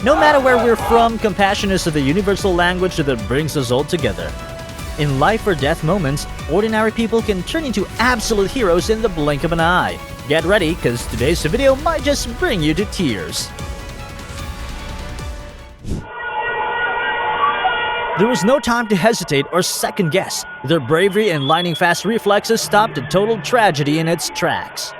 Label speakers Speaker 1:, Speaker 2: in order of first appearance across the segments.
Speaker 1: No matter where we're from, compassion is the universal language that brings us all together. In life or death moments, ordinary people can turn into absolute heroes in the blink of an eye. Get ready, because today's video might just bring you to tears. There was no time to hesitate or second guess. Their bravery and lightning-fast reflexes stopped a total tragedy in its tracks.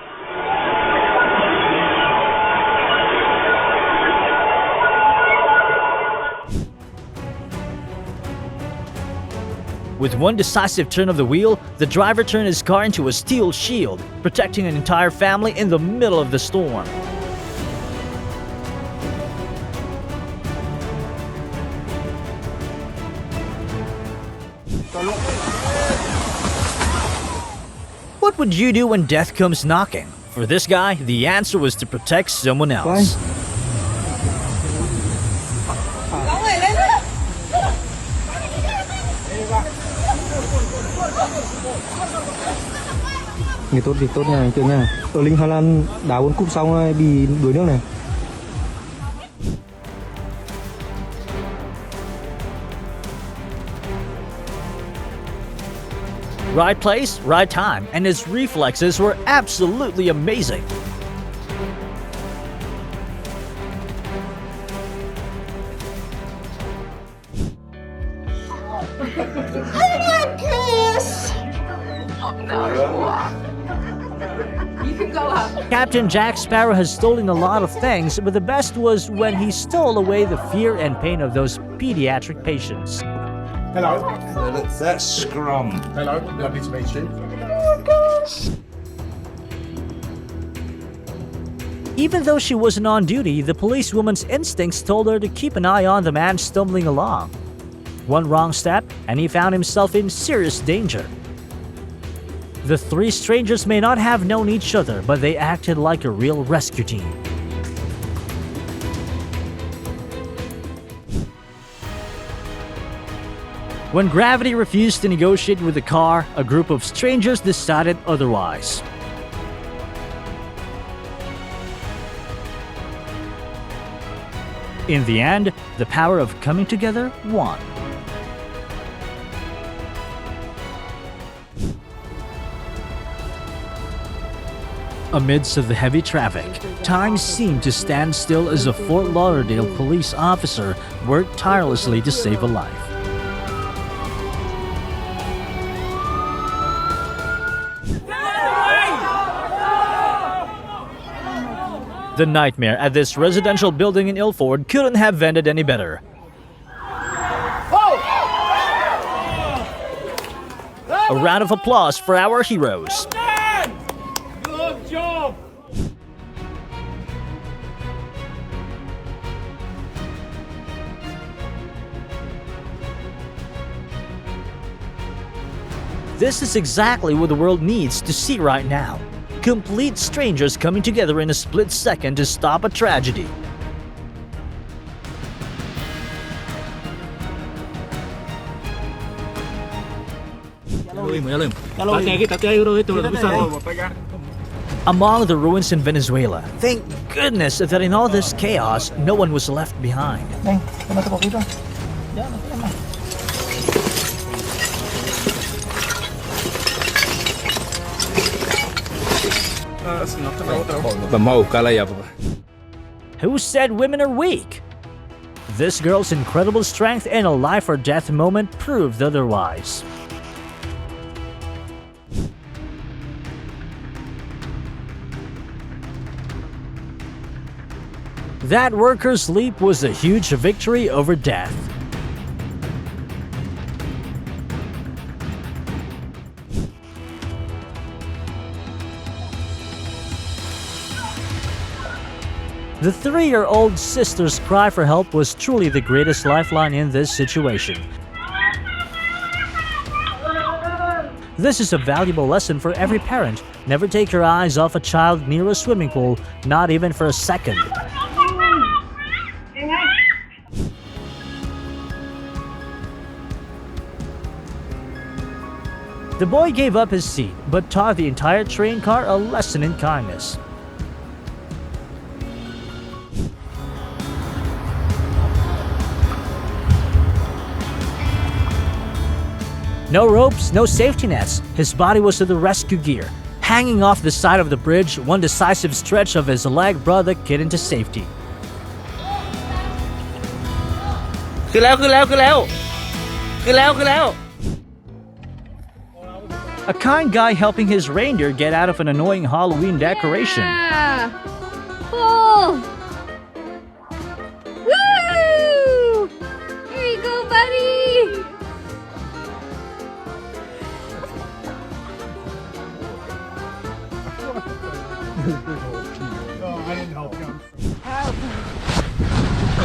Speaker 1: With one decisive turn of the wheel, the driver turned his car into a steel shield, protecting an entire family in the middle of the storm. What would you do when death comes knocking? For this guy, the answer was to protect someone else.
Speaker 2: Người tốt việc tốt nha anh Trường nha. Ở Linh Hà Lan đá World Cup xong bị đuối nước này.
Speaker 1: Right place, right time, and his reflexes were absolutely amazing. Captain Jack Sparrow has stolen a lot of things, but the best was when he stole away the fear and pain of those pediatric patients.
Speaker 3: Hello.
Speaker 4: That's Scrum.
Speaker 3: Hello, lovely to meet you.
Speaker 5: Oh gosh.
Speaker 1: Even though she wasn't on duty, the policewoman's instincts told her to keep an eye on the man stumbling along. One wrong step, and he found himself in serious danger. The three strangers may not have known each other, but they acted like a real rescue team. When gravity refused to negotiate with the car, a group of strangers decided otherwise. In the end, the power of coming together won. Amidst the heavy traffic, time seemed to stand still as a Fort Lauderdale police officer worked tirelessly to save a life. The nightmare at this residential building in Ilford couldn't have ended any better. A round of applause for our heroes.
Speaker 3: Good job.
Speaker 1: This is exactly what the world needs to see right now. Complete strangers coming together in a split second to stop a tragedy. Among the ruins in Venezuela, thank goodness that in all this chaos, no one was left behind. Who said women are weak? This girl's incredible strength in a life or death moment proved otherwise. That worker's leap was a huge victory over death. The 3-year-old sister's cry for help was truly the greatest lifeline in this situation. This is a valuable lesson for every parent. Never take your eyes off a child near a swimming pool, not even for a second. The boy gave up his seat, but taught the entire train car a lesson in kindness. No ropes, no safety nets. His body was in the rescue gear. Hanging off the side of the bridge, one decisive stretch of his leg brought the kid into safety.
Speaker 6: ขึ้นแล้วขึ้นแล้วขึ้นแล้วขึ้นแล้วขึ้นแล้ว
Speaker 1: A kind guy helping his reindeer get out of an annoying Halloween decoration.
Speaker 5: Yeah. Pull. Woo! Here you go, buddy.
Speaker 3: I didn't help you.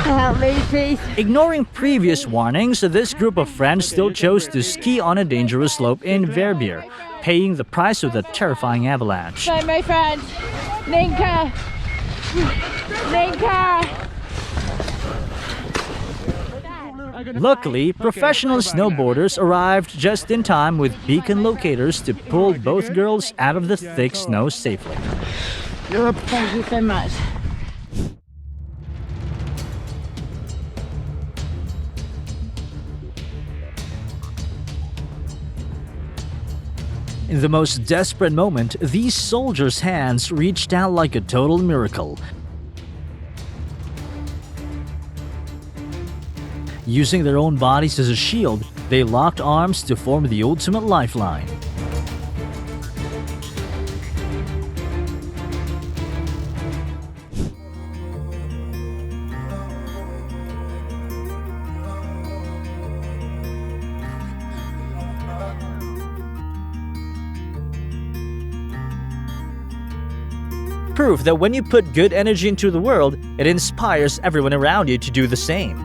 Speaker 5: Help me, please.
Speaker 1: Ignoring previous warnings, this group of friends still chose to ski on a dangerous slope in Verbier, paying the price with a terrifying avalanche.
Speaker 5: So, my friend, Ninka.
Speaker 1: Luckily, professional snowboarders arrived just in time with beacon locators to pull both girls out of the thick snow safely.
Speaker 5: Thank you so much.
Speaker 1: In the most desperate moment, these soldiers' hands reached out like a total miracle. Using their own bodies as a shield, they locked arms to form the ultimate lifeline. Proof that when you put good energy into the world, it inspires everyone around you to do the same.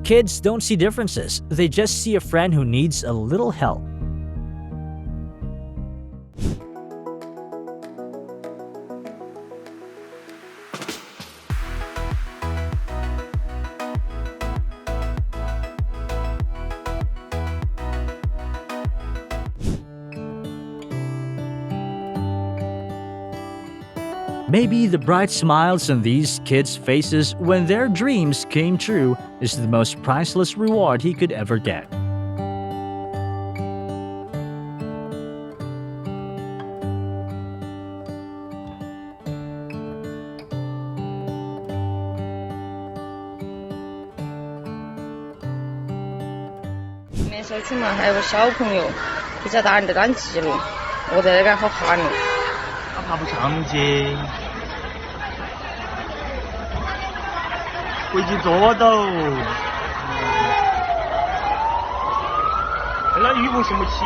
Speaker 1: Kids don't see differences, they just see a friend who needs a little help. Maybe the bright smiles on these kids' faces when their dreams came true is the most priceless reward he could ever get.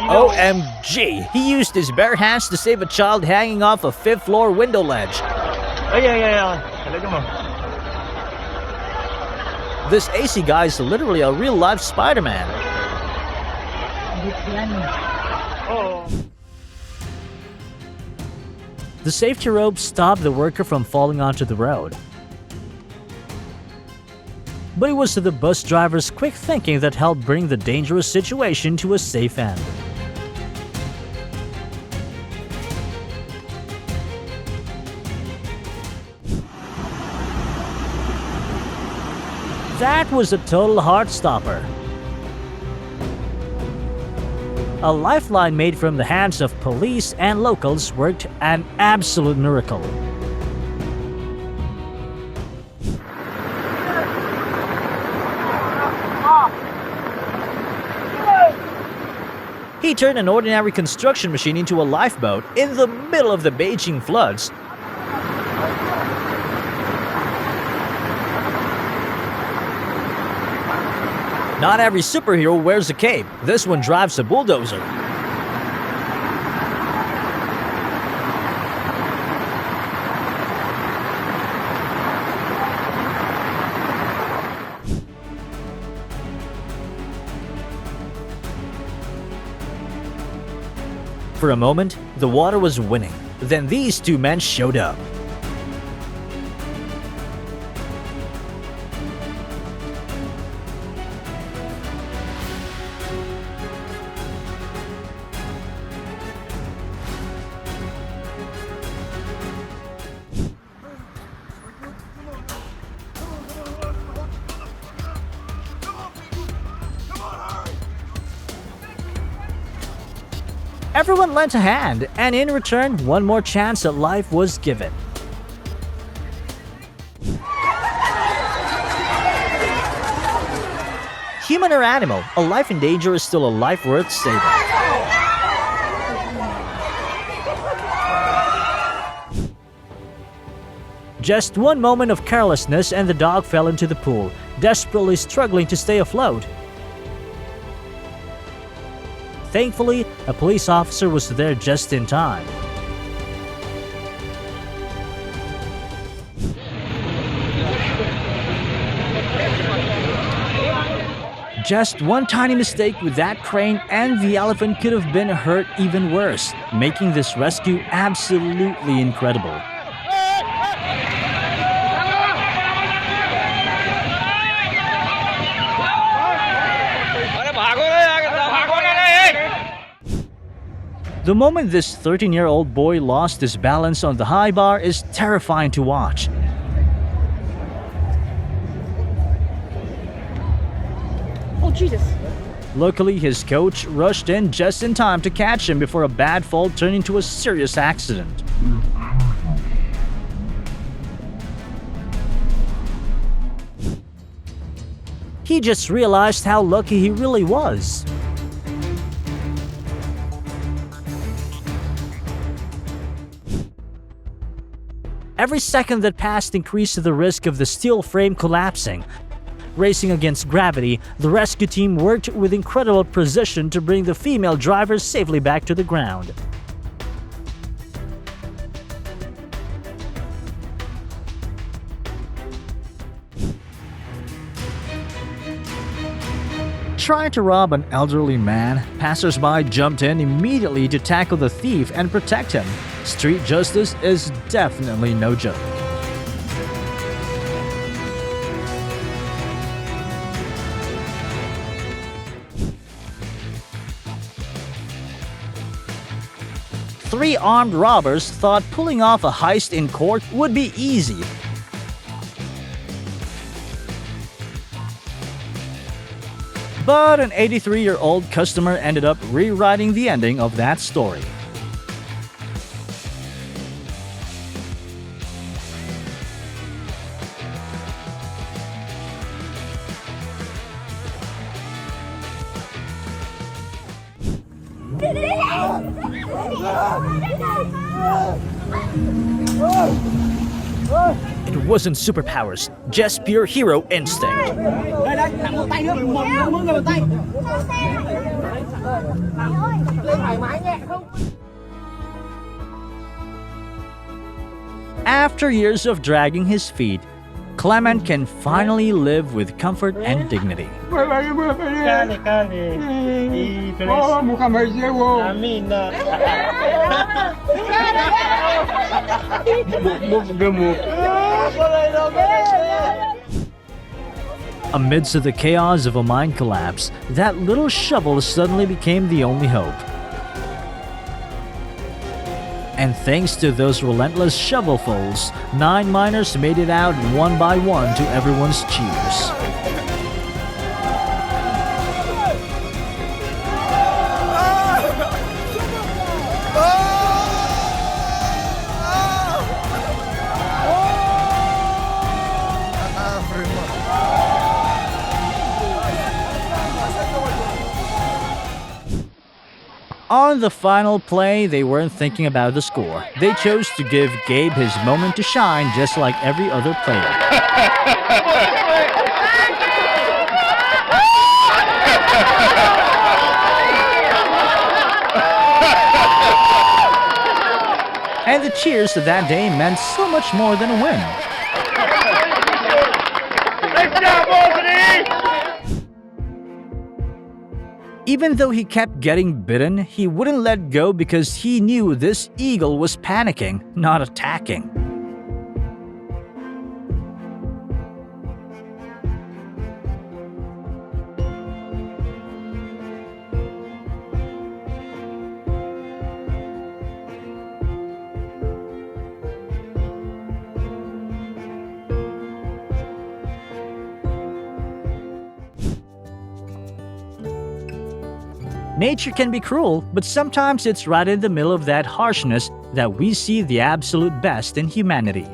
Speaker 1: OMG! He used his bare hands to save a child hanging off a fifth-floor window ledge. This AC guy is literally a real-life Spider-Man. The safety rope stopped the worker from falling onto the road. But it was the bus driver's quick thinking that helped bring the dangerous situation to a safe end. That was a total heart-stopper. A lifeline made from the hands of police and locals worked an absolute miracle. He turned an ordinary construction machine into a lifeboat in the middle of the Beijing floods. Not every superhero wears a cape. This one drives a bulldozer. For a moment, the water was winning. Then these two men showed up. Everyone lent a hand, and in return, one more chance at life was given. Human or animal, a life in danger is still a life worth saving. Just one moment of carelessness and the dog fell into the pool, desperately struggling to stay afloat. Thankfully, a police officer was there just in time. Just one tiny mistake with that crane and the elephant could have been hurt even worse, making this rescue absolutely incredible. The moment this 13-year-old boy lost his balance on the high bar is terrifying to watch.
Speaker 5: Oh, Jesus.
Speaker 1: Luckily, his coach rushed in just in time to catch him before a bad fall turned into a serious accident. He just realized how lucky he really was. Every second that passed increased the risk of the steel frame collapsing. Racing against gravity, the rescue team worked with incredible precision to bring the female driver safely back to the ground. Trying to rob an elderly man, passersby jumped in immediately to tackle the thief and protect him. Street justice is definitely no joke. Three armed robbers thought pulling off a heist in court would be easy. But an 83-year-old customer ended up rewriting the ending of that story. It wasn't superpowers, just pure hero instinct. After years of dragging his feet, Clement can finally live with comfort and dignity. Amidst the chaos of a mine collapse, that little shovel suddenly became the only hope. And thanks to those relentless shovelfuls, 9 miners made it out one by one to everyone's cheers. On the final play, they weren't thinking about the score. They chose to give Gabe his moment to shine just like every other player. And the cheers of that day meant so much more than a win. Even though he kept getting bitten, he wouldn't let go because he knew this eagle was panicking, not attacking. Nature can be cruel, but sometimes it's right in the middle of that harshness that we see the absolute best in humanity.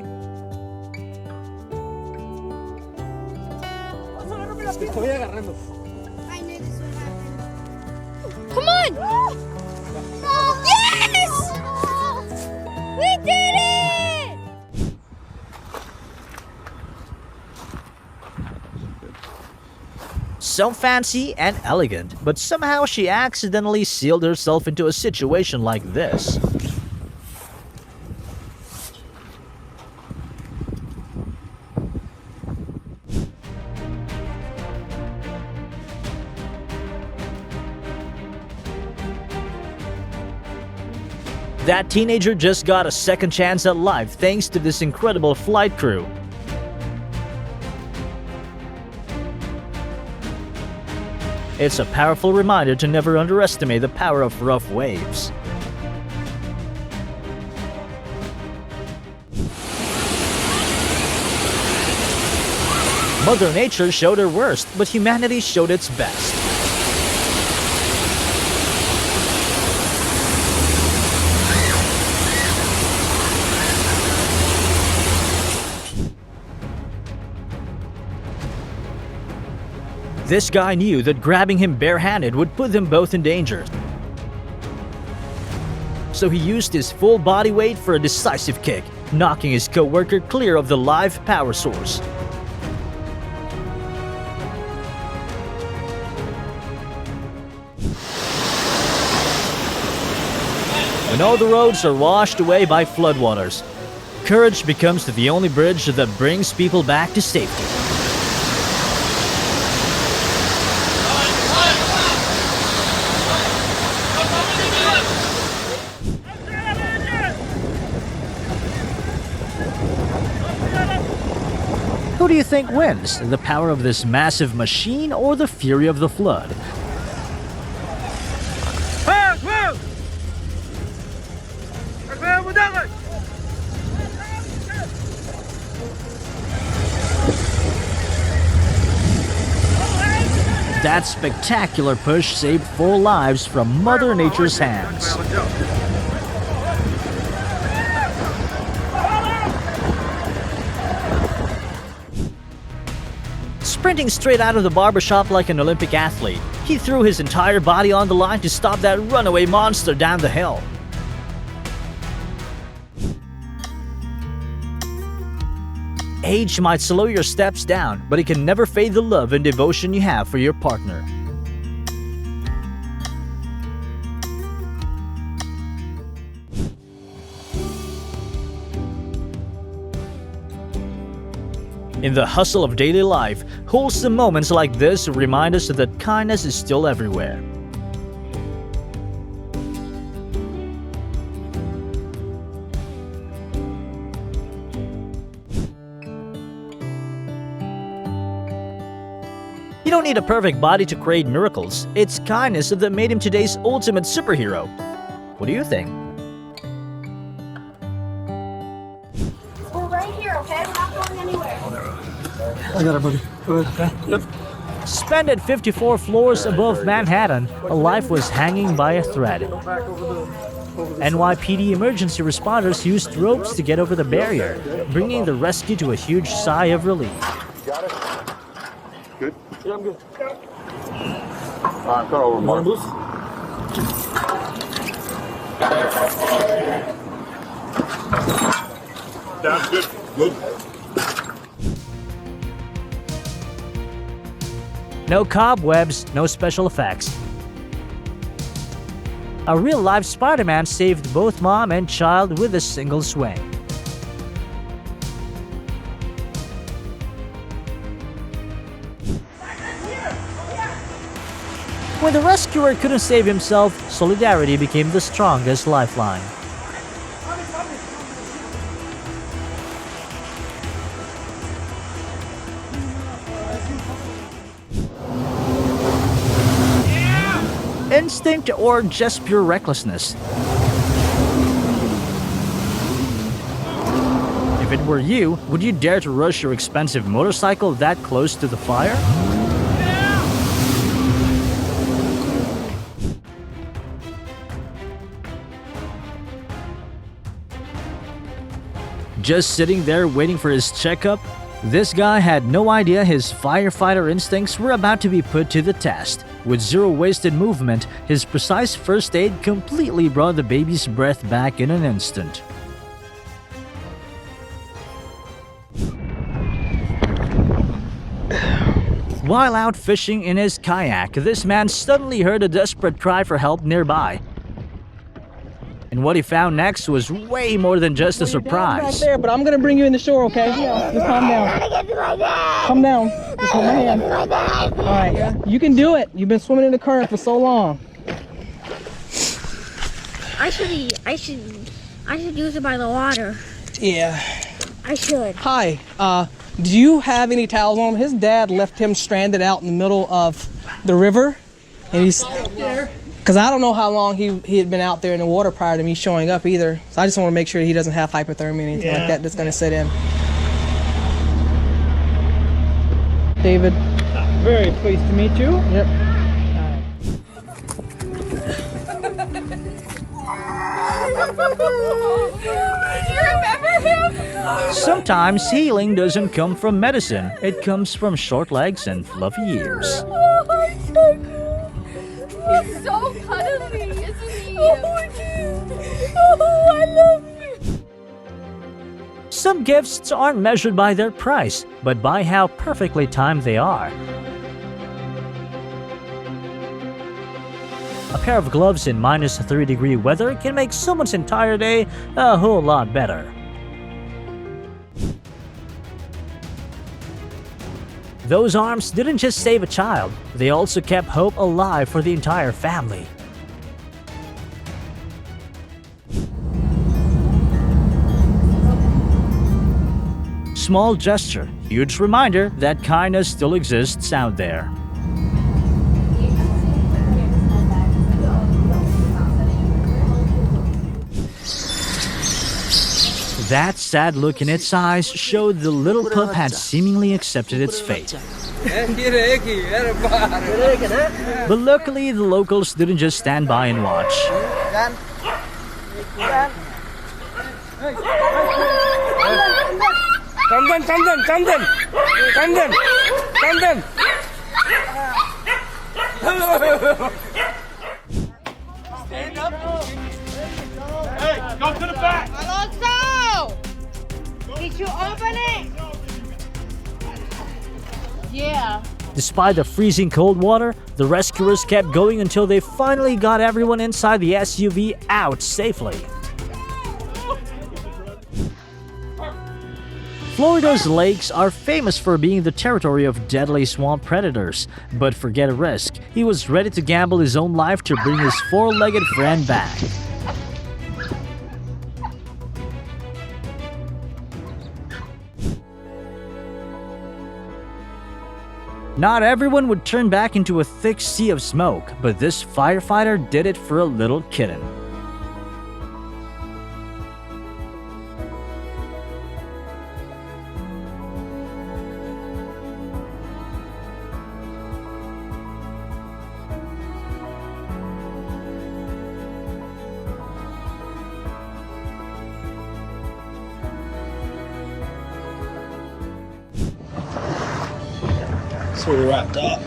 Speaker 5: Come on! Yes! We did it!
Speaker 1: So fancy and elegant, but somehow she accidentally sealed herself into a situation like this. That teenager just got a second chance at life thanks to this incredible flight crew. It's a powerful reminder to never underestimate the power of rough waves. Mother Nature showed her worst, but humanity showed its best. This guy knew that grabbing him barehanded would put them both in danger. So he used his full body weight for a decisive kick, knocking his co-worker clear of the live power source. When all the roads are washed away by floodwaters, courage becomes the only bridge that brings people back to safety. Who do you think wins, the power of this massive machine or the fury of the flood? That spectacular push saved 4 lives from Mother Nature's hands. Sprinting straight out of the barbershop like an Olympic athlete, he threw his entire body on the line to stop that runaway monster down the hill. Age might slow your steps down, but it can never fade the love and devotion you have for your partner. In the hustle of daily life, wholesome moments like this remind us that kindness is still everywhere. You don't need a perfect body to create miracles. It's kindness that made him today's ultimate superhero. What do you think?
Speaker 7: We're right here, okay? We're not going anywhere.
Speaker 2: I got it, buddy. Go ahead. Yep.
Speaker 1: Suspended 54 floors above Manhattan, a life was hanging by a thread. NYPD emergency responders used ropes to get over the barrier, bringing the rescue to a huge sigh of relief.
Speaker 3: Got it? Good?
Speaker 2: Yeah, I'm good.
Speaker 3: All right, cut over, Mark. Sounds good. Good.
Speaker 1: No cobwebs, no special effects. A real-life Spider-Man saved both mom and child with a single swing. When the rescuer couldn't save himself, solidarity became the strongest lifeline. Instinct or just pure recklessness? If it were you, would you dare to rush your expensive motorcycle that close to the fire? Just sitting there waiting for his checkup, this guy had no idea his firefighter instincts were about to be put to the test. With zero wasted movement, his precise first aid completely brought the baby's breath back in an instant. While out fishing in his kayak, this man suddenly heard a desperate cry for help nearby. And what he found next was way more than just a
Speaker 8: Back
Speaker 1: surprise.
Speaker 8: there, but I'm gonna bring you in the shore, okay? Just calm down. Calm down. Just hold my hand. All right, you can do it. You've been swimming in the current for so long.
Speaker 5: I should use it by the water.
Speaker 8: Yeah.
Speaker 5: I should.
Speaker 8: Hi. Do you have any towels on him? His dad left him stranded out in the middle of the river, and he's. Because I don't know how long he had been out there in the water prior to me showing up either. So I just want to make sure he doesn't have hypothermia or anything like that that's going to set in. David. Very pleased to meet you. Yep.
Speaker 7: You remember him?
Speaker 1: Sometimes healing doesn't come from medicine, it comes from short legs and fluffy ears.
Speaker 7: He's so cuddly, isn't he? Oh, I love you.
Speaker 1: Some gifts aren't measured by their price, but by how perfectly timed they are. A pair of gloves in minus 3-degree weather can make someone's entire day a whole lot better. Those arms didn't just save a child, they also kept hope alive for the entire family. Small gesture, huge reminder that kindness still exists out there. That sad look in its eyes showed the little pup had seemingly accepted its fate. But luckily, the locals didn't just stand by and watch.
Speaker 3: Go to the back!
Speaker 7: Alonso! Did you open it? Yeah.
Speaker 1: Despite the freezing cold water, the rescuers kept going until they finally got everyone inside the SUV out safely. Florida's lakes are famous for being the territory of deadly swamp predators, but forget a risk. He was ready to gamble his own life to bring his four-legged friend back. Not everyone would turn back into a thick sea of smoke, but this firefighter did it for a little kitten.
Speaker 8: So we're wrapped up.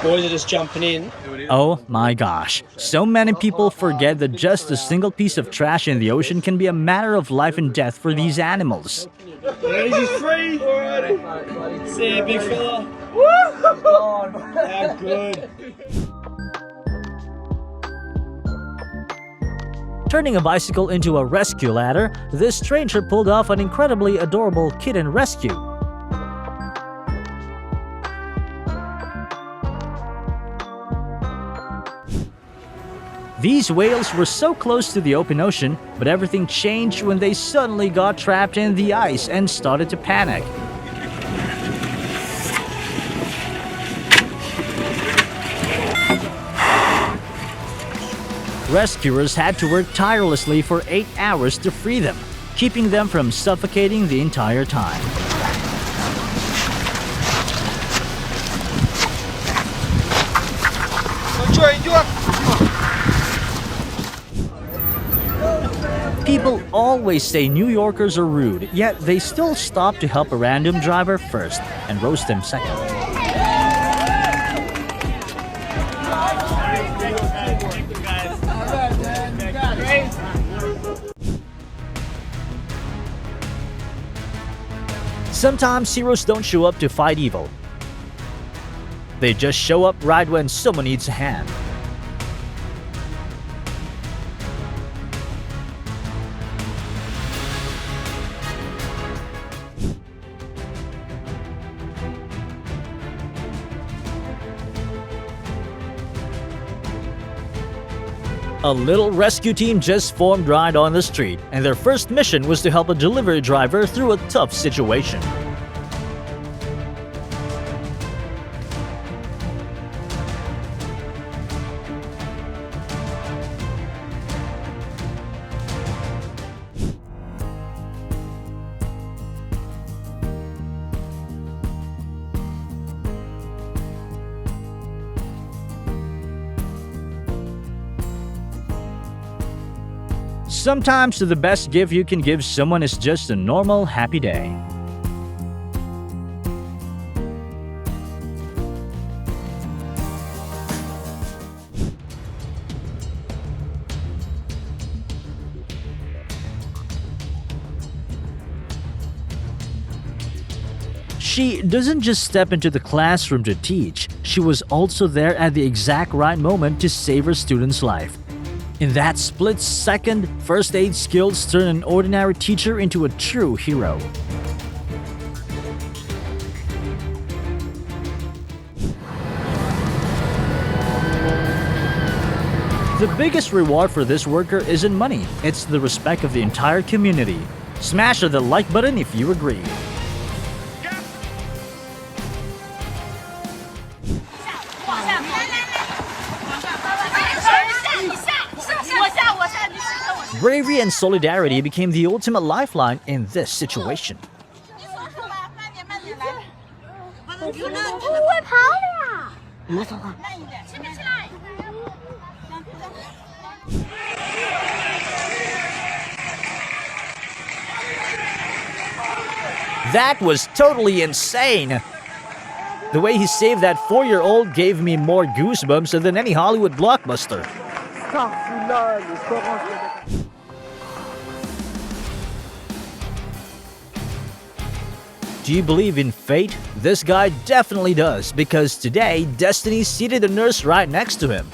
Speaker 8: Boys are just jumping in.
Speaker 1: Oh my gosh, so many people forget that just a single piece of trash in the ocean can be a matter of life and death for these animals.
Speaker 8: He's free. See you, big fella. Woo! Yeah, good.
Speaker 1: Turning a bicycle into a rescue ladder, this stranger pulled off an incredibly adorable kitten rescue. These whales were so close to the open ocean, but everything changed when they suddenly got trapped in the ice and started to panic. Rescuers had to work tirelessly for 8 hours to free them, keeping them from suffocating the entire time. People always say New Yorkers are rude, yet they still stop to help a random driver first and roast them second. Sometimes heroes don't show up to fight evil. They just show up right when someone needs a hand. A little rescue team just formed right on the street, and their first mission was to help a delivery driver through a tough situation. Sometimes the best gift you can give someone is just a normal, happy day. She doesn't just step into the classroom to teach, she was also there at the exact right moment to save her student's life. In that split second, first aid skills turn an ordinary teacher into a true hero. The biggest reward for this worker isn't money, it's the respect of the entire community. Smash the like button if you agree. Bravery and solidarity became the ultimate lifeline in this situation. That was totally insane! The way he saved that 4-year-old gave me more goosebumps than any Hollywood blockbuster. Do you believe in fate? This guy definitely does, because today, Destiny seated a nurse right next to him.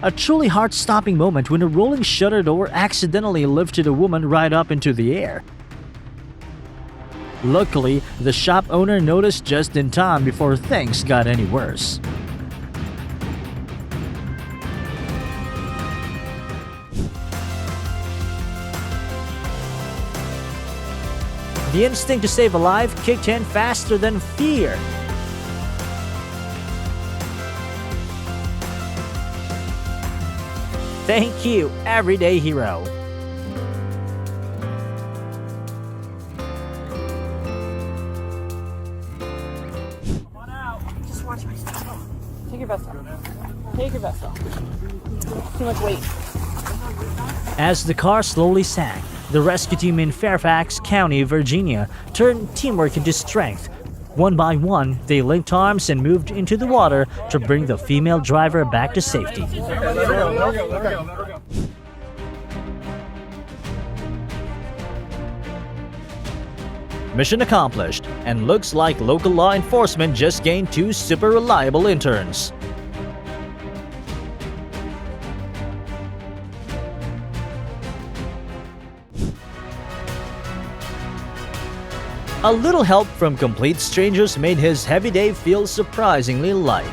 Speaker 1: A truly heart-stopping moment when a rolling shutter door accidentally lifted a woman right up into the air. Luckily, the shop owner noticed just in time before things got any worse. The instinct to save a life kicked in faster than fear. Thank you, everyday hero.
Speaker 8: Take your vest off. Take your vest off. Too much weight.
Speaker 1: As the car slowly sank, the rescue team in Fairfax County, Virginia, turned teamwork into strength. One by one, they linked arms and moved into the water to bring the female driver back to safety. Mission accomplished, and looks like local law enforcement just gained 2 super reliable interns. A little help from complete strangers made his heavy day feel surprisingly light.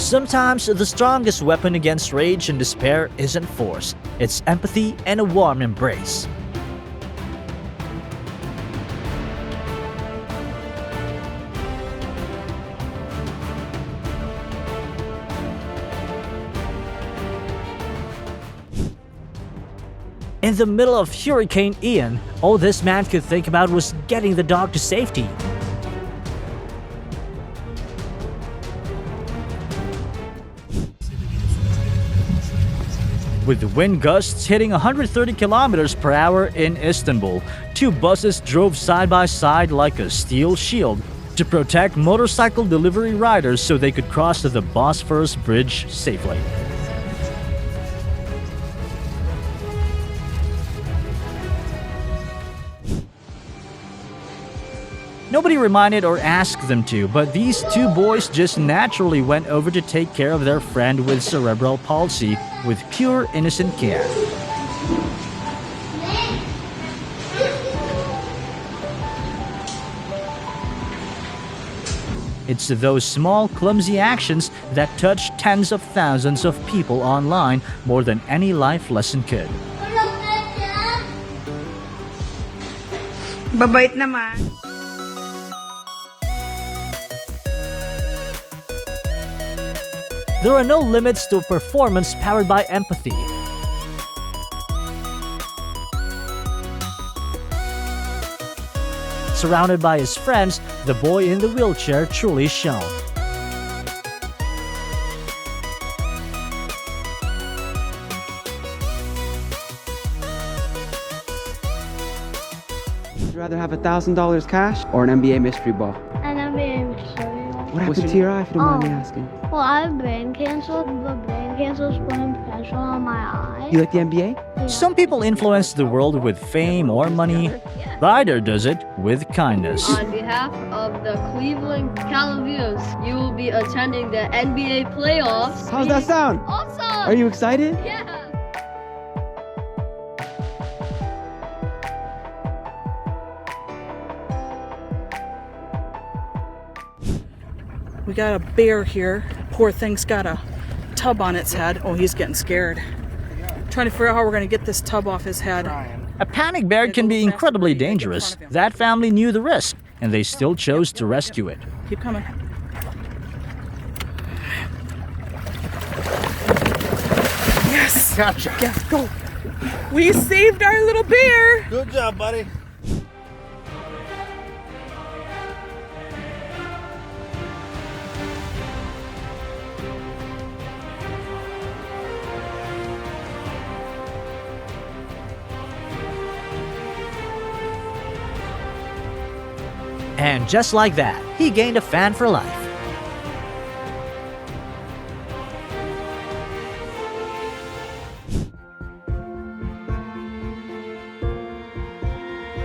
Speaker 1: Sometimes the strongest weapon against rage and despair isn't force, it's empathy and a warm embrace. In the middle of Hurricane Ian, all this man could think about was getting the dog to safety. With the wind gusts hitting 130 kilometers per hour in Istanbul, two buses drove side by side like a steel shield to protect motorcycle delivery riders so they could cross the Bosphorus Bridge safely. Nobody reminded or asked them to, but these two boys just naturally went over to take care of their friend with cerebral palsy with pure innocent care. It's those small, clumsy actions that touch tens of thousands of people online more than any life lesson could.
Speaker 9: Babait naman.
Speaker 1: There are no limits to a performance powered by empathy. Surrounded by his friends, the boy in the wheelchair truly shone.
Speaker 10: Would you rather have $1,000 cash or an NBA mystery ball?
Speaker 5: And I'm being sorry.
Speaker 10: What happened to your eye, if you don't mind me asking?
Speaker 5: Well, I have brain cancer. The brain cancer is putting pressure on my eye.
Speaker 10: You like the NBA?
Speaker 1: Some people influence the world with fame or money. Ryder does it with kindness.
Speaker 11: On behalf of the Cleveland Cavaliers, you will be attending the NBA playoffs.
Speaker 10: How's that sound?
Speaker 11: Awesome!
Speaker 10: Are you excited?
Speaker 11: Yeah!
Speaker 9: We got a bear here. Poor thing's got a tub on its head. Oh, he's getting scared. Trying to figure out how we're going to get this tub off his head.
Speaker 1: A panic bear can be incredibly dangerous. That family knew the risk, and they still chose to rescue it.
Speaker 9: Keep coming. Yes!
Speaker 3: Gotcha.
Speaker 9: Yes, go! We saved our little bear!
Speaker 3: Good job, buddy.
Speaker 1: And just like that, he gained a fan for life.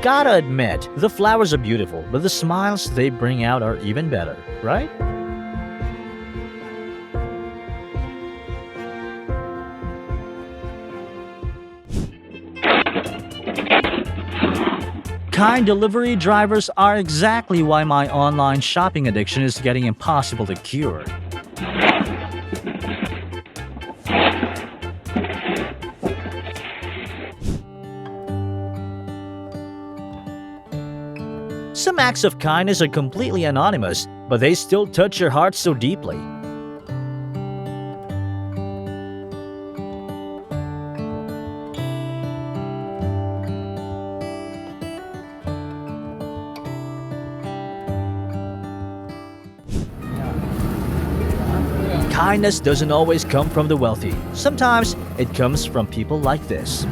Speaker 1: Gotta admit, the flowers are beautiful, but the smiles they bring out are even better, right? Kind delivery drivers are exactly why my online shopping addiction is getting impossible to cure. Some acts of kindness are completely anonymous, but they still touch your heart so deeply. Kindness doesn't always come from the wealthy. Sometimes it comes from people like this.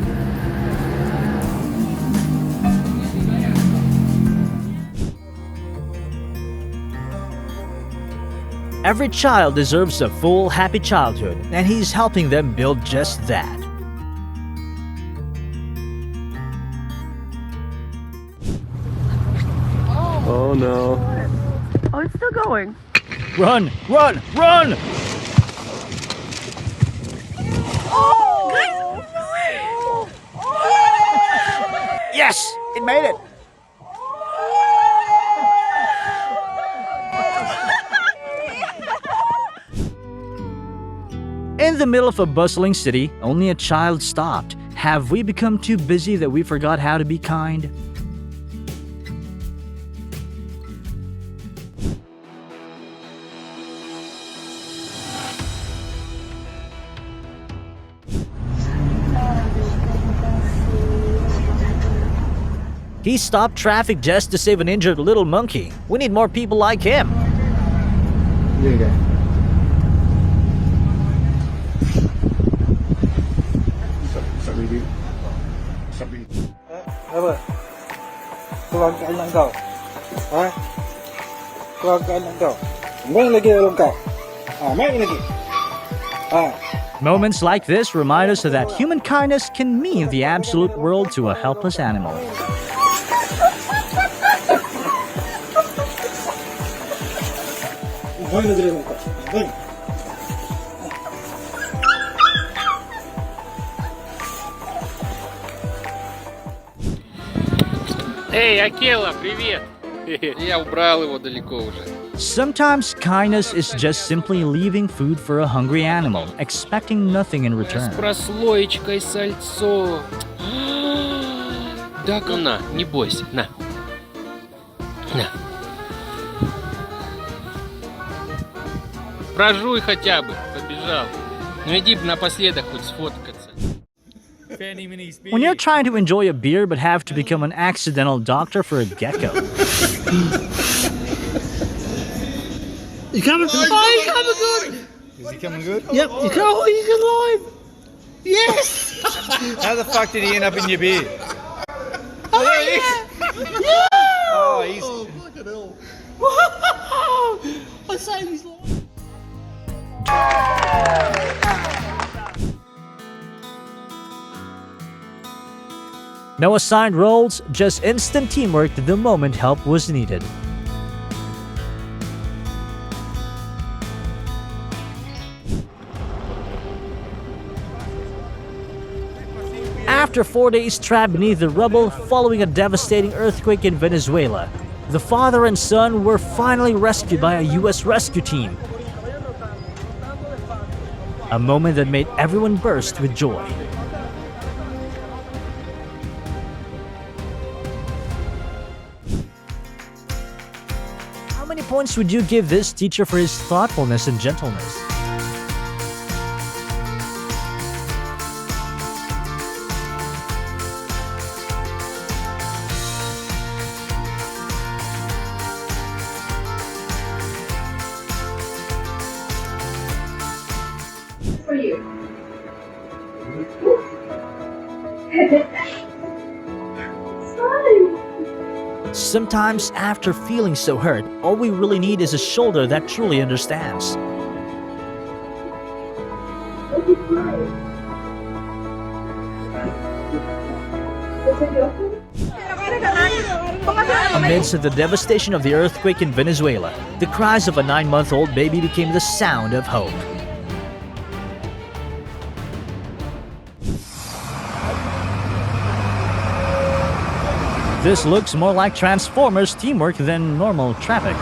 Speaker 1: Every child deserves a full, happy childhood, and he's helping them build just that.
Speaker 2: Oh no.
Speaker 9: Oh, it's still going.
Speaker 1: Run! Run! Run! Yes! It made it! the middle of a bustling city, only a child stopped. Have we become too busy that we forgot how to be kind? He stopped traffic just to save an injured little monkey. We need more people like him. Moments like this remind us that human kindness can mean the absolute world to a helpless animal.
Speaker 6: Эй, Акела, привет! Я убрал его далеко уже.
Speaker 1: Sometimes kindness is just simply leaving food for a hungry animal, expecting nothing in return.
Speaker 6: С прослоечкой сальцо. Да, ну на, не бойся, на. На. Прожуй хотя бы, побежал. Ну иди напоследок хоть сфоткаться.
Speaker 1: When you're trying to enjoy a beer but have to become an accidental doctor for a gecko.
Speaker 3: You coming? Oh, he's coming good.
Speaker 2: Is he coming good?
Speaker 3: Yep. He's alive. Yes.
Speaker 2: How the fuck did he end up in your beer?
Speaker 3: Oh yeah. Yeah.
Speaker 2: Oh, he's...
Speaker 3: Fucking hell. I saved his life.
Speaker 1: No assigned roles, just instant teamwork the moment help was needed. After 4 days trapped beneath the rubble following a devastating earthquake in Venezuela, the father and son were finally rescued by a U.S. rescue team. A moment that made everyone burst with joy. How many points would you give this teacher for his thoughtfulness and gentleness?
Speaker 7: For you. Sorry.
Speaker 1: Sometimes, after feeling so hurt, all we really need is a shoulder that truly understands. Amidst the devastation of the earthquake in Venezuela, the cries of a 9-month-old baby became the sound of hope. This looks more like Transformers teamwork than normal traffic.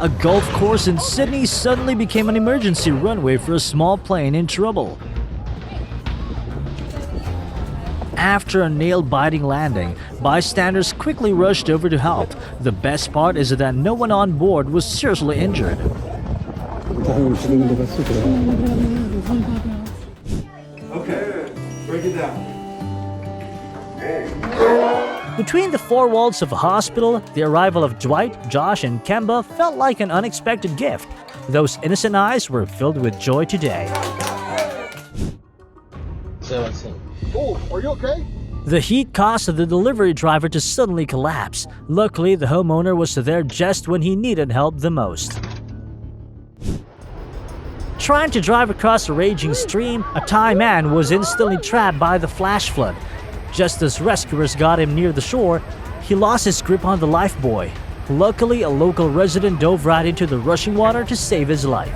Speaker 1: A golf course in Sydney suddenly became an emergency runway for a small plane in trouble. After a nail-biting landing, bystanders quickly rushed over to help. The best part is that no one on board was seriously injured.
Speaker 2: Okay, break it down.
Speaker 1: Between the four walls of a hospital, the arrival of Dwight, Josh, and Kemba felt like an unexpected gift. Those innocent eyes were filled with joy today.
Speaker 3: Oh, are you okay?
Speaker 1: The heat caused the delivery driver to suddenly collapse. Luckily, the homeowner was there just when he needed help the most. Trying to drive across a raging stream, a Thai man was instantly trapped by the flash flood. Just as rescuers got him near the shore, he lost his grip on the lifebuoy. Luckily, a local resident dove right into the rushing water to save his life.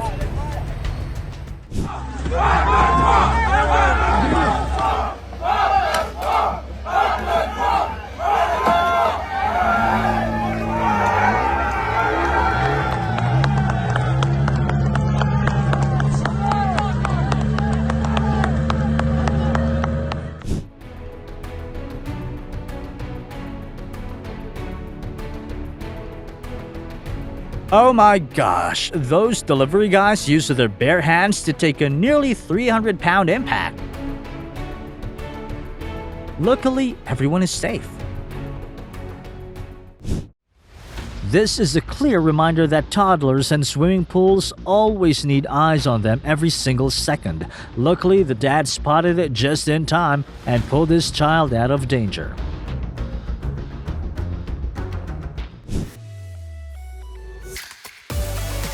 Speaker 1: Oh my gosh, those delivery guys used their bare hands to take a nearly 300-pound impact. Luckily, everyone is safe. This is a clear reminder that toddlers and swimming pools always need eyes on them every single second. Luckily, the dad spotted it just in time and pulled his child out of danger.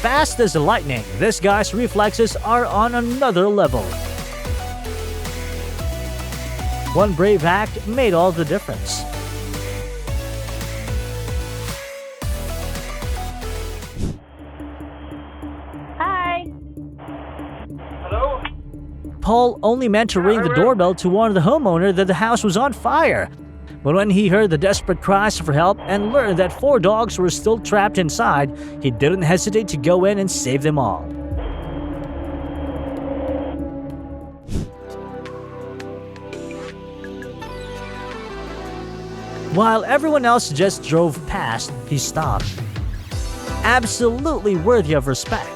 Speaker 1: Fast as lightning, this guy's reflexes are on another level. One brave act made all the difference.
Speaker 7: Hi.
Speaker 1: Paul only meant to ring the doorbell to warn the homeowner that the house was on fire. But when he heard the desperate cries for help and learned that 4 dogs were still trapped inside, he didn't hesitate to go in and save them all. While everyone else just drove past, he stopped. Absolutely worthy of respect.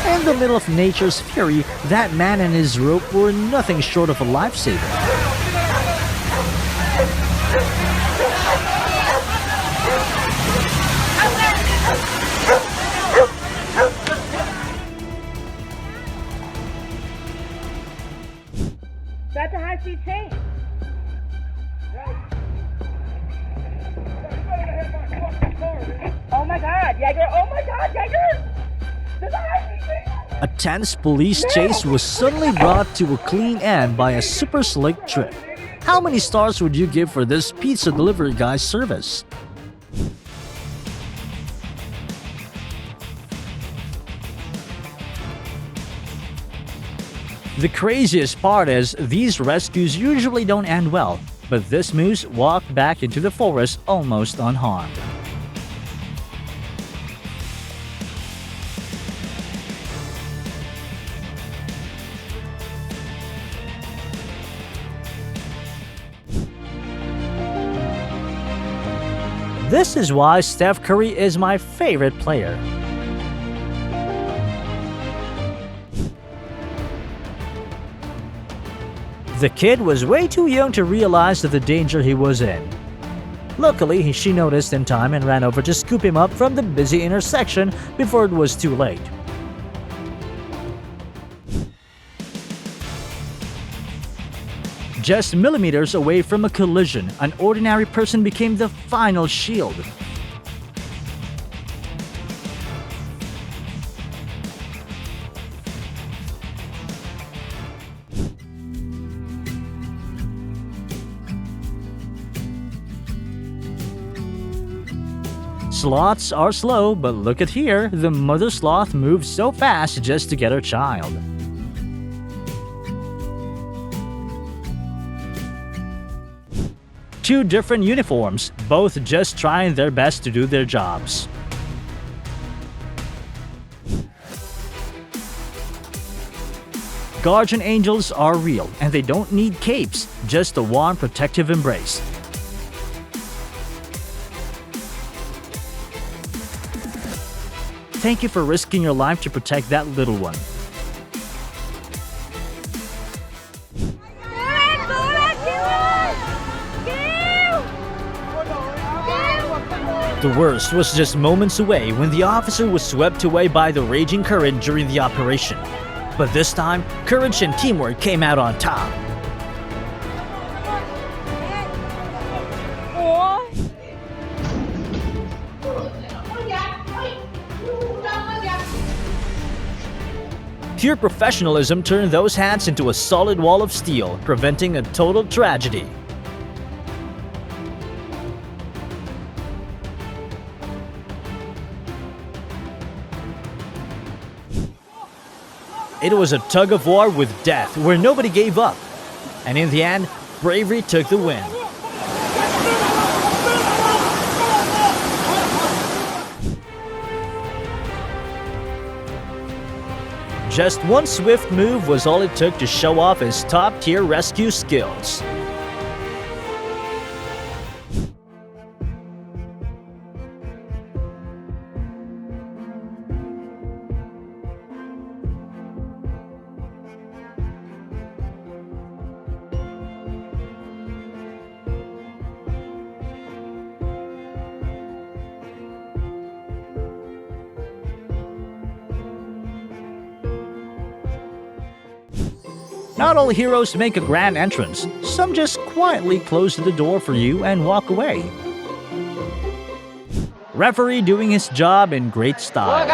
Speaker 1: In the middle of nature's fury, that man and his rope were nothing short of a lifesaver.
Speaker 7: That's a high-speed chain. Oh my God, Jaeger! Oh my God, Jaeger! There's a high-speed chain!
Speaker 1: A tense police chase was suddenly brought to a clean end by a super slick trick. How many stars would you give for this pizza delivery guy's service? The craziest part is, these rescues usually don't end well, but this moose walked back into the forest almost unharmed. This is why Steph Curry is my favorite player. The kid was way too young to realize the danger he was in. Luckily, she noticed in time and ran over to scoop him up from the busy intersection before it was too late. Just millimeters away from a collision, an ordinary person became the final shield. Sloths are slow, but look at here, the mother sloth moved so fast just to get her child. Two different uniforms, both just trying their best to do their jobs. Guardian angels are real, and they don't need capes, just a warm protective embrace. Thank you for risking your life to protect that little one. The worst was just moments away when the officer was swept away by the raging current during the operation. But this time, courage and teamwork came out on top. Pure professionalism turned those hands into a solid wall of steel, preventing a total tragedy. It was a tug of war with death where nobody gave up. And in the end, bravery took the win. Just one swift move was all it took to show off his top-tier rescue skills. Not all heroes make a grand entrance. Some just quietly close the door for you and walk away. Referee doing his job in great style.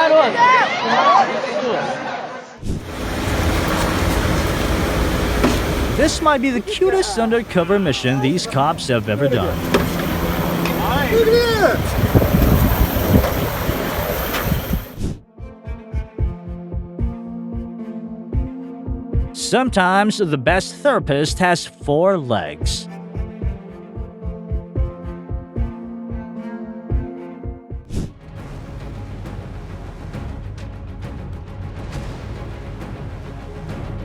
Speaker 1: This might be the cutest undercover mission these cops have ever done.
Speaker 3: Look at that!
Speaker 1: Sometimes the best therapist has 4 legs.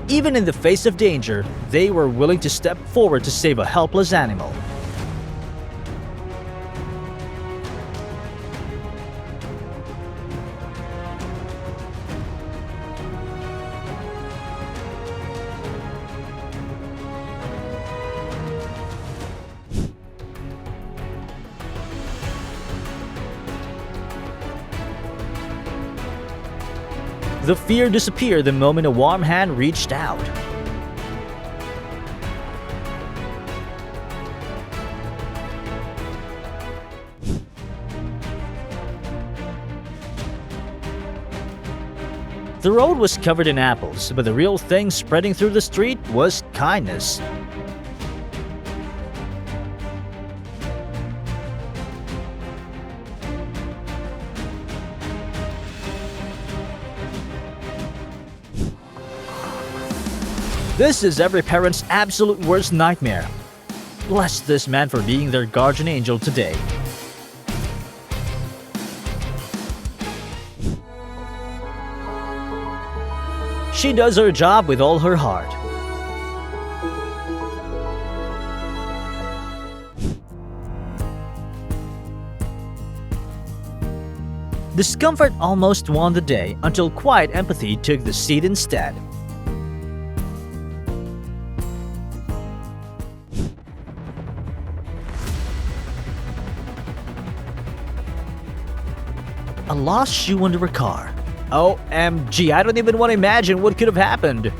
Speaker 1: Even in the face of danger, they were willing to step forward to save a helpless animal. The fear disappeared the moment a warm hand reached out. The road was covered in apples, but the real thing spreading through the street was kindness. This is every parent's absolute worst nightmare. Bless this man for being their guardian angel today. She does her job with all her heart. Discomfort almost won the day until quiet empathy took the seat instead. A lost shoe under a car. OMG, I don't even want to imagine what could have happened.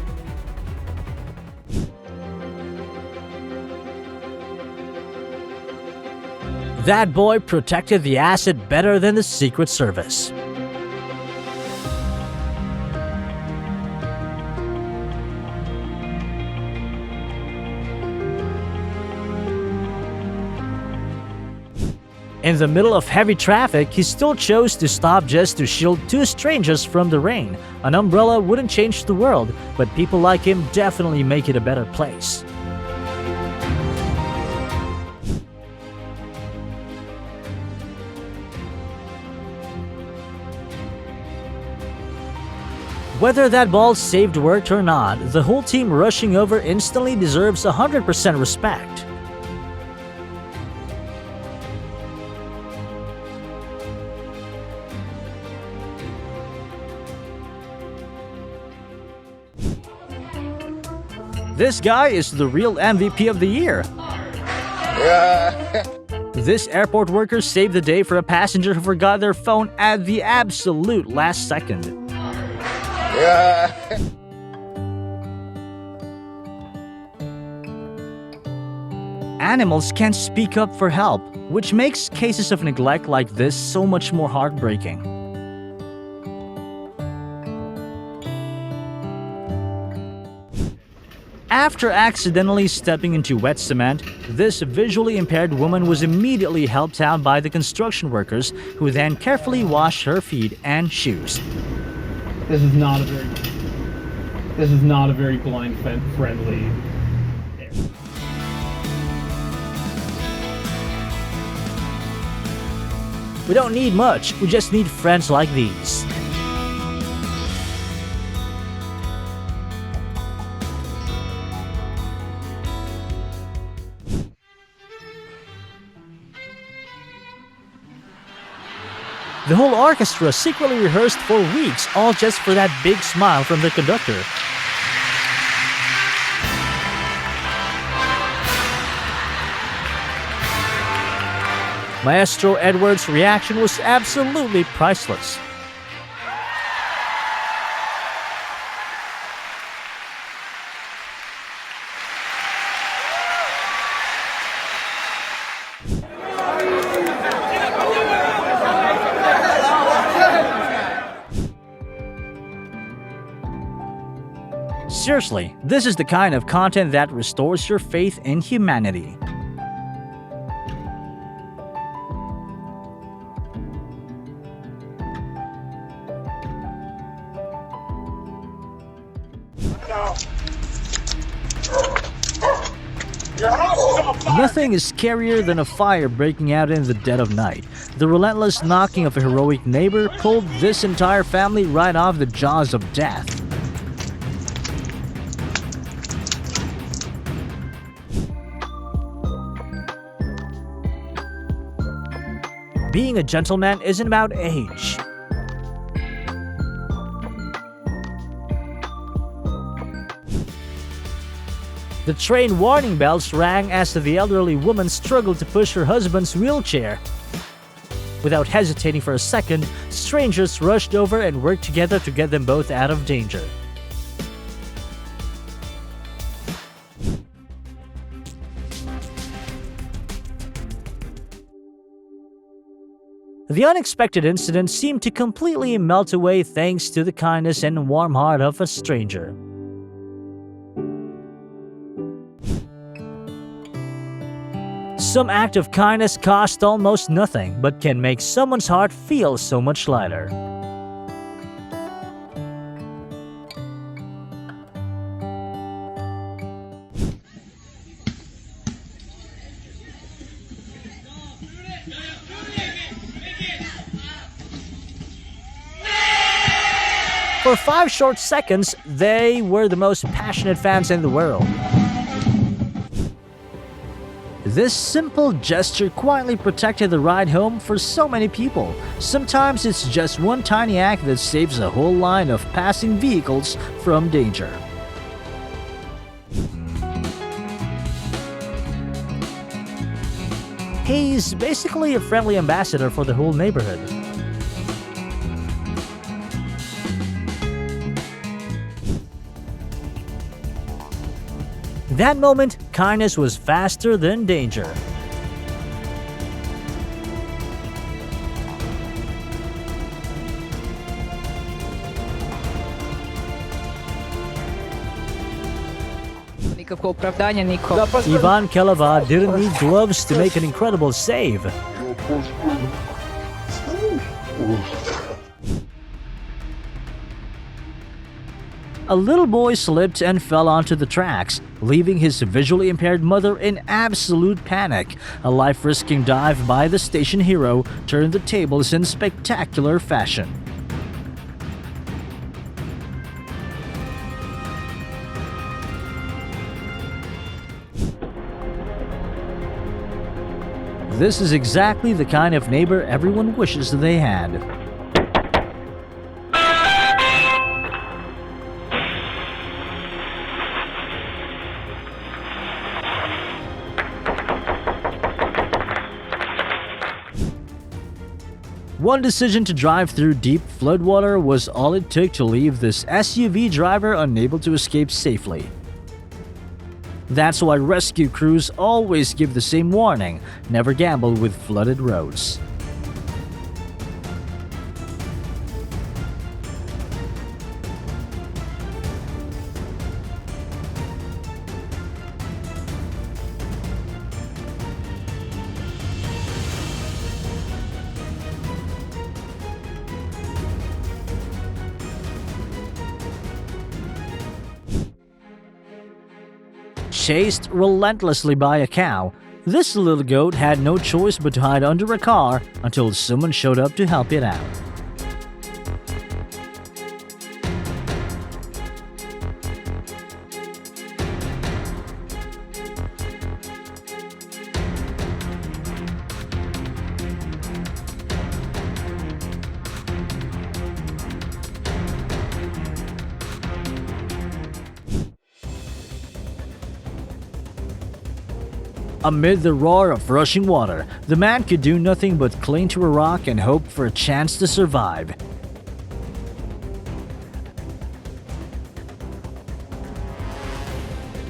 Speaker 1: That boy protected the asset better than the Secret Service. In the middle of heavy traffic, he still chose to stop just to shield 2 strangers from the rain. An umbrella wouldn't change the world, but people like him definitely make it a better place. Whether that ball saved work or not, the whole team rushing over instantly deserves 100% respect. This guy is the real MVP of the year. This airport worker saved the day for a passenger who forgot their phone at the absolute last second. Animals can't speak up for help, which makes cases of neglect like this so much more heartbreaking. After accidentally stepping into wet cement, this visually impaired woman was immediately helped out by the construction workers, who then carefully washed her feet and shoes.
Speaker 3: This is not a very
Speaker 12: This is not a very blind friendly.
Speaker 1: We don't need much, we just need friends like these. The whole orchestra secretly rehearsed for weeks, all just for that big smile from the conductor. Maestro Edward's reaction was absolutely priceless. Seriously, this is the kind of content that restores your faith in humanity. Nothing is scarier than a fire breaking out in the dead of night. The relentless knocking of a heroic neighbor pulled this entire family right off the jaws of death. Being a gentleman isn't about age. The train warning bells rang as the elderly woman struggled to push her husband's wheelchair. Without hesitating for a second, strangers rushed over and worked together to get them both out of danger. The unexpected incident seemed to completely melt away thanks to the kindness and warm heart of a stranger. Some act of kindness costs almost nothing, but can make someone's heart feel so much lighter. For 5 short seconds, they were the most passionate fans in the world. This simple gesture quietly protected the ride home for so many people. Sometimes it's just one tiny act that saves a whole line of passing vehicles from danger. He's basically a friendly ambassador for the whole neighborhood. That moment, kindness was faster than danger. Ivan Kelava didn't need gloves to make an incredible save. A little boy slipped and fell onto the tracks, leaving his visually impaired mother in absolute panic. A life-risking dive by the station hero turned the tables in spectacular fashion. This is exactly the kind of neighbor everyone wishes they had. One decision to drive through deep floodwater was all it took to leave this SUV driver unable to escape safely. That's why rescue crews always give the same warning: never gamble with flooded roads. chased relentlessly by a cow, this little goat had no choice but to hide under a car until someone showed up to help it out. Amid the roar of rushing water, the man could do nothing but cling to a rock and hope for a chance to survive.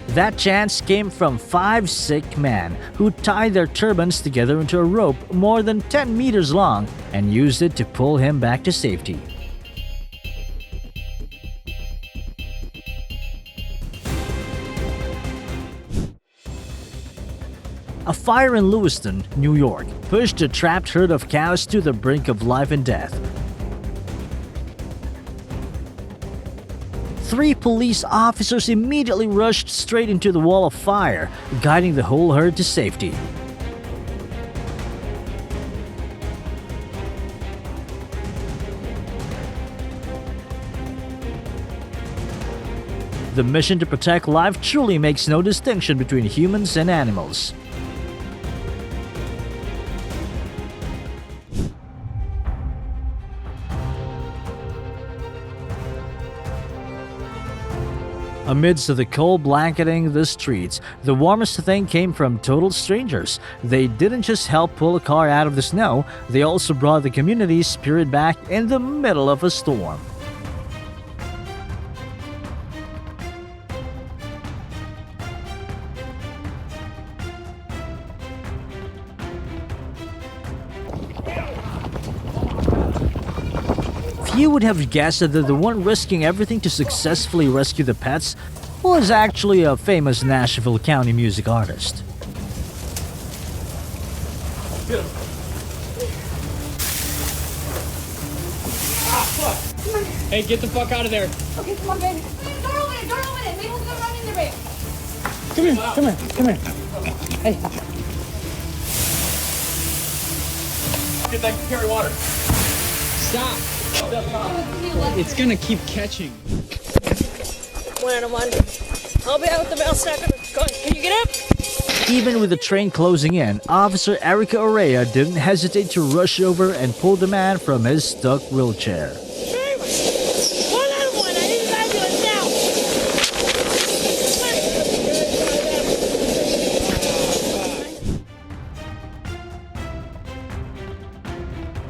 Speaker 1: That chance came from 5 sick men who tied their turbans together into a rope more than 10 meters long and used it to pull him back to safety. A fire in Lewiston, New York, pushed a trapped herd of cows to the brink of life and death. 3 police officers immediately rushed straight into the wall of fire, guiding the whole herd to safety. The mission to protect life truly makes no distinction between humans and animals. Amidst the cold blanketing the streets, the warmest thing came from total strangers. They didn't just help pull a car out of the snow, they also brought the community's spirit back in the middle of a storm. Few would have guessed that the one risking everything to successfully rescue the pets was actually a famous Nashville County music artist.
Speaker 12: Hey, get the fuck out of there.
Speaker 7: Okay, come on, baby. Don't open it, don't open it. Mabel's gonna run in there, babe.
Speaker 8: Come here. Hey.
Speaker 12: Get that carry water.
Speaker 8: Stop. It's gonna keep catching.
Speaker 9: 101. I'll be out with the mail stacker. Can you get up?
Speaker 1: Even with the train closing in, Officer Erica Orea didn't hesitate to rush over and pull the man from his stuck wheelchair.
Speaker 9: 101. I need to do it now.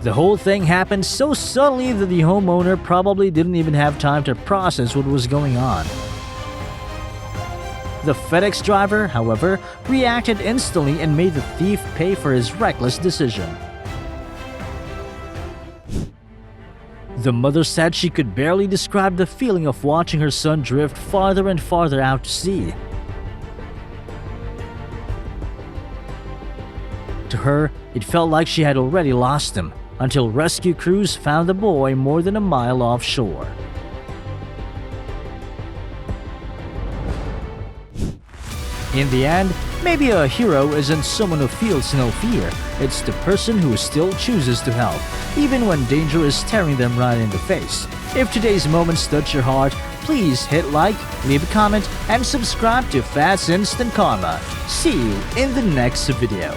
Speaker 1: The whole thing happened so suddenly that the homeowner probably didn't even have time to process what was going on. The FedEx driver, however, reacted instantly and made the thief pay for his reckless decision. The mother said she could barely describe the feeling of watching her son drift farther and farther out to sea. To her, it felt like she had already lost him, until rescue crews found the boy more than a mile offshore. In the end, maybe a hero isn't someone who feels no fear, it's the person who still chooses to help, even when danger is staring them right in the face. If today's moments touch your heart, please hit like, leave a comment, and subscribe to Fast Instant Karma. See you in the next video.